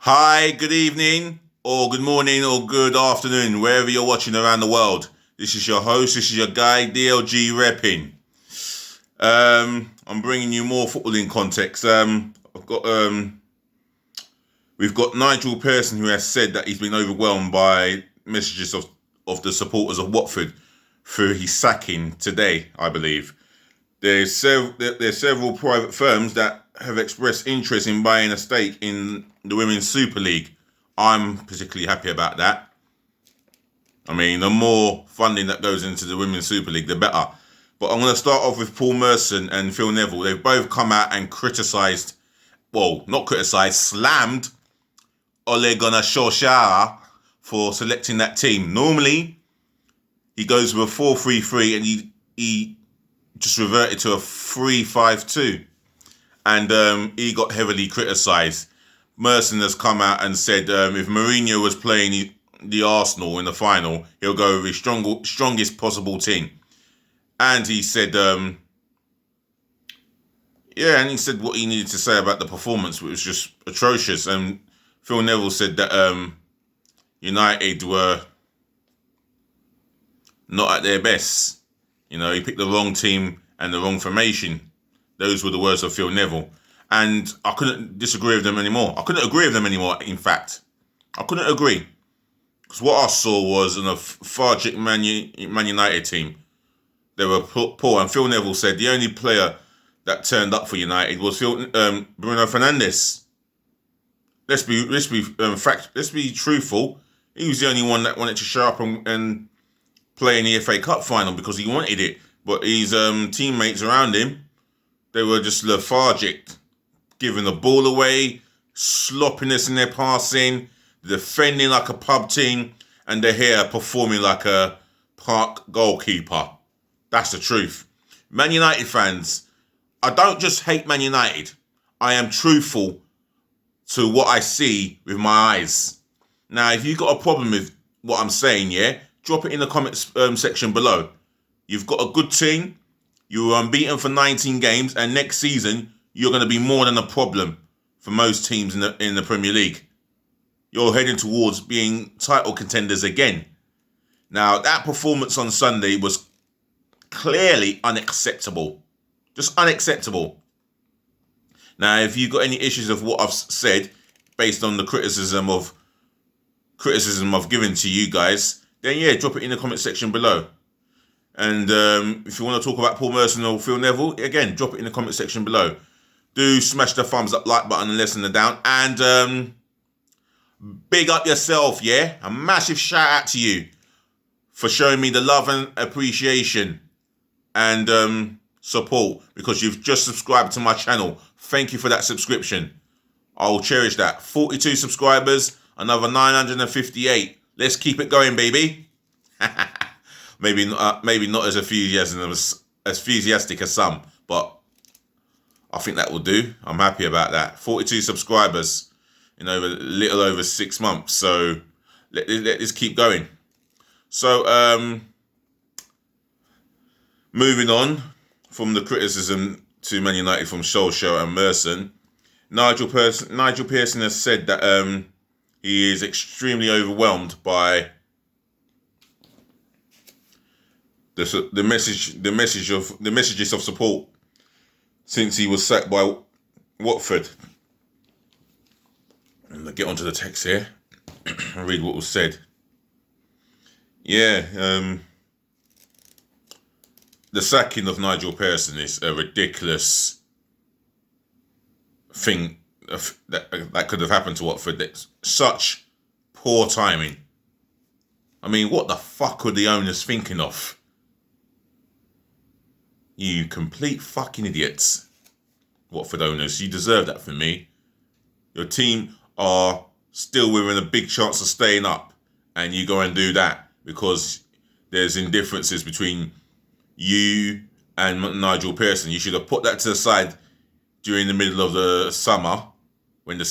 Hi, good evening, or good morning, or good afternoon, wherever you're watching around the world. This is your host, this is your guy, DLG Reppin. I'm bringing you more footballing context. We've got Nigel Pearson, who has said that he's been overwhelmed by messages of the supporters of Watford through his sacking today, I believe. There's several private firms that have expressed interest in buying a stake in the Women's Super League. I'm particularly happy about that. I mean, the more funding that goes into the Women's Super League, the better. But I'm going to start off with Paul Merson and Phil Neville. They've both come out and slammed Ole Gunnar Solskjaer for selecting that team. Normally, he goes with a 4-3-3 and he just reverted to a 3-5-2. And he got heavily criticised. Merson has come out and said if Mourinho was playing the Arsenal in the final, he'll go with his strongest possible team. And he said, and he said what he needed to say about the performance, which was just atrocious. And Phil Neville said that United were not at their best. You know, he picked the wrong team and the wrong formation. Those were the words of Phil Neville. And I couldn't disagree with them anymore. I couldn't agree with them anymore, in fact. I couldn't agree. Because what I saw was a lethargic Man United team. They were poor. And Phil Neville said the only player that turned up for United was Bruno Fernandes. Let's be truthful. He was the only one that wanted to show up and play in the FA Cup final because he wanted it. But his teammates around him, they were just lethargic, giving the ball away, sloppiness in their passing, defending like a pub team, and De Gea performing like a park goalkeeper. That's the truth. Man United fans, I don't just hate Man United. I am truthful to what I see with my eyes. Now, if you've got a problem with what I'm saying, drop it in the comments section below. You've got a good team. You were unbeaten for 19 games, and next season, you're going to be more than a problem for most teams in the Premier League. You're heading towards being title contenders again. Now, that performance on Sunday was clearly unacceptable. Just unacceptable. Now, if you've got any issues of what I've said, based on the criticism I've given to you guys, then drop it in the comment section below. And if you want to talk about Paul Merson or Phil Neville, again, drop it in the comment section below. Do smash the thumbs up like button and listen down. And big up yourself, A massive shout out to you for showing me the love and appreciation and support because you've just subscribed to my channel. Thank you for that subscription. I'll cherish that. 42 subscribers, another 958. Let's keep it going, baby. Maybe not as enthusiastic as some, but I think that will do. I'm happy about that. 42 subscribers in a little over 6 months. So let this keep going. So moving on from the criticism to Man United from Solskjaer and Merson, Nigel Pearson has said that he is extremely overwhelmed by the messages of support since he was sacked by Watford. And I'll get onto the text here and read what was said. The sacking of Nigel Pearson is a ridiculous thing that could have happened to Watford. That's such poor timing. I mean, what the fuck were the owners thinking of? You complete fucking idiots. Watford owners, you deserve that from me. Your team are still within a big chance of staying up, and you go and do that because there's indifferences between you and Nigel Pearson. You should have put that to the side during the middle of the summer when the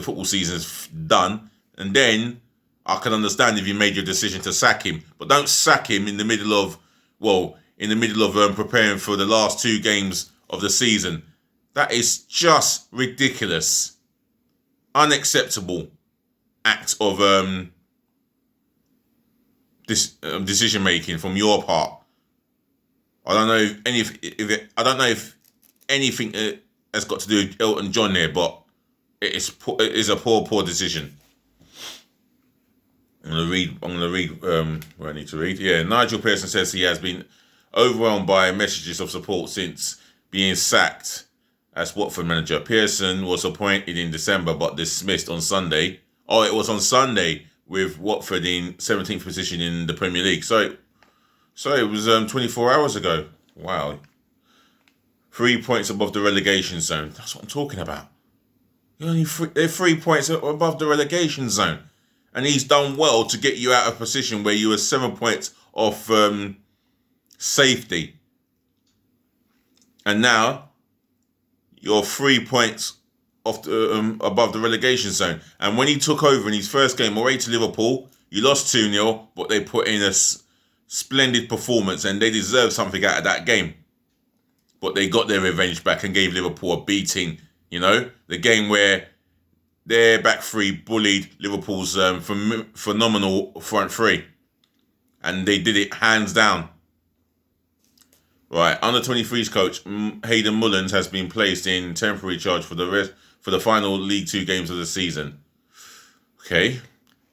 football season's done, and then I can understand if you made your decision to sack him, but don't sack him in the middle of preparing for the last 2 games of the season. That is just ridiculous. unacceptable act of decision making from your part. I don't know I don't know if anything has got to do with Elton John there, but it is a poor decision. I'm gonna read where I need to read. Yeah, Nigel Pearson says he has been overwhelmed by messages of support since being sacked as Watford manager. Pearson was appointed in December but dismissed on Sunday. Oh, it was on Sunday, with Watford in 17th position in the Premier League. So it was 24 hours ago. Wow. 3 points above the relegation zone. That's what I'm talking about. They're 3 points above the relegation zone. And he's done well to get you out of a position where you were 7 points off safety. And now you're 3 points off above the relegation zone. And when he took over in his first game away to Liverpool, you lost 2-0, but they put in a splendid performance and they deserved something out of that game. But they got their revenge back and gave Liverpool a beating. You know, the game where their back three bullied Liverpool's phenomenal front three. And they did it hands down. Right, under 23s coach Hayden Mullins has been placed in temporary charge for the final League Two games of the season. Okay.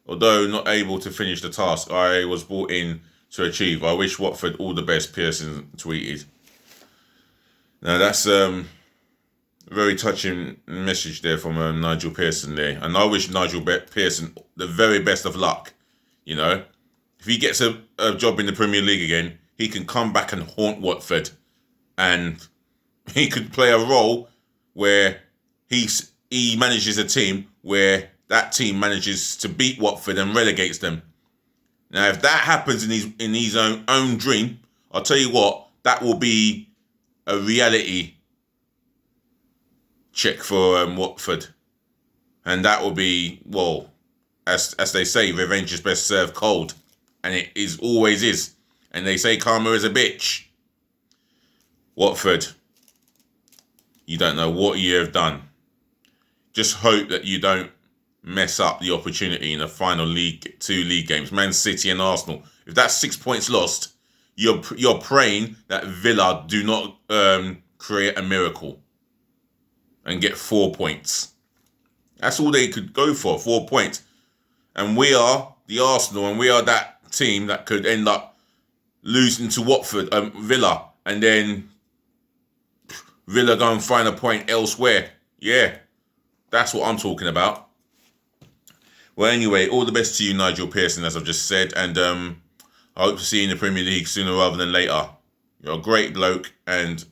Although not able to finish the task I was brought in to achieve, I wish Watford all the best, Pearson tweeted. Now that's very touching message there from Nigel Pearson there. And I wish Nigel Pearson the very best of luck. You know, if he gets a job in the Premier League again, he can come back and haunt Watford. And he could play a role where he manages a team where that team manages to beat Watford and relegates them. Now, if that happens in his own dream, I'll tell you what, that will be a reality check for Watford. And that will be, well, as they say, revenge is best served cold. And it always is. And they say karma is a bitch. Watford, you don't know what you have done. Just hope that you don't mess up the opportunity in the final two league games, Man City and Arsenal. If that's 6 points lost, you're praying that Villa do not create a miracle and get 4 points. That's all they could go for, 4 points. And we are the Arsenal, and we are that team that could end up losing to Watford, Villa, and then Villa go and find a point elsewhere. Yeah, that's what I'm talking about. Well, anyway, all the best to you, Nigel Pearson, as I've just said, and I hope to see you in the Premier League sooner rather than later. You're a great bloke and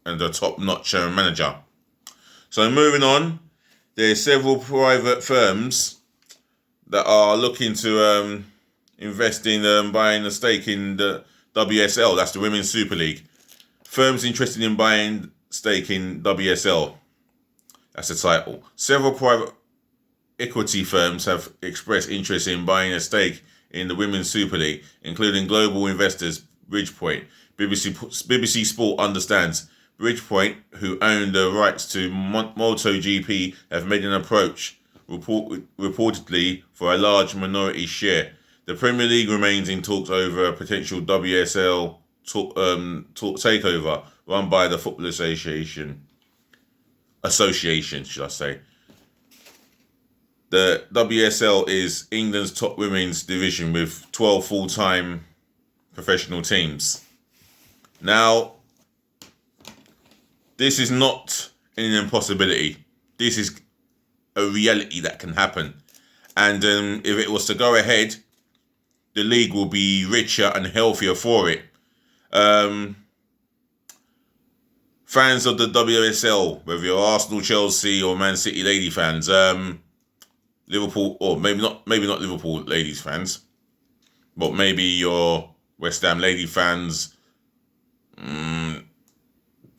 a top-notch manager. So moving on, there's several private firms that are looking to invest in buying a stake in the WSL, that's the Women's Super League. Firms interested in buying stake in WSL, that's the title. Several private equity firms have expressed interest in buying a stake in the Women's Super League, including global investors Bridgepoint. BBC Sport understands Bridgepoint, who own the rights to MotoGP, have made an approach, reportedly for a large minority share. The Premier League remains in talks over a potential WSL takeover run by the Football Association, should I say. The WSL is England's top women's division with 12 full-time professional teams. Now, this is not an impossibility. This is a reality that can happen. And if it was to go ahead, the league will be richer and healthier for it. Fans of the WSL, whether you're Arsenal, Chelsea, or Man City lady fans, Liverpool, or maybe not Liverpool ladies fans, but maybe your West Ham lady fans, Man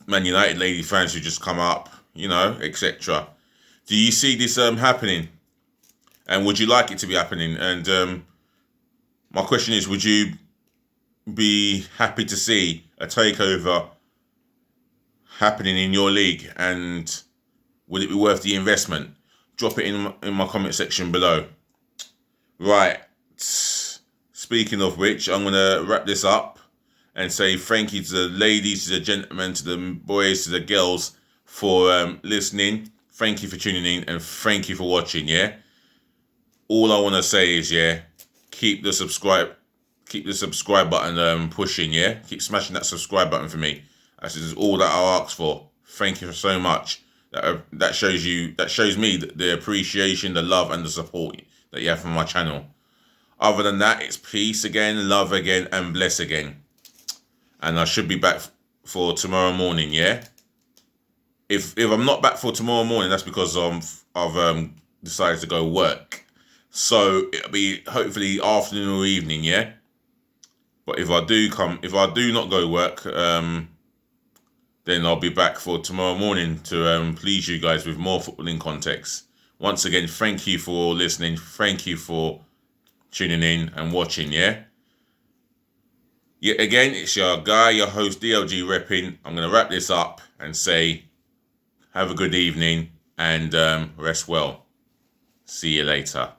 United lady fans who just come up, you know, etc. Do you see this happening? And would you like it to be happening? And my question is, would you be happy to see a takeover happening in your league? And would it be worth the investment? drop it in my comment section below. Right. Speaking of which, I'm going to wrap this up and say thank you to the ladies, to the gentlemen, to the boys, to the girls for listening. Thank you for tuning in and thank you for watching, yeah? All I want to say is, yeah, keep the subscribe button pushing, yeah? Keep smashing that subscribe button for me. This is all that I ask for. Thank you so much. That shows me the appreciation, the love and the support that you have for my channel. Other than that, it's peace again, love again, and bless again. And I should be back for tomorrow morning, yeah? If I'm not back for tomorrow morning, that's because I've decided to go work. So it'll be hopefully afternoon or evening, yeah? But if I do not go work, then I'll be back for tomorrow morning to please you guys with more footballing context. Once again, thank you for listening. Thank you for tuning in and watching, yeah? Yet again, it's your guy, your host, DLG Reppin. I'm going to wrap this up and say, have a good evening and rest well. See you later.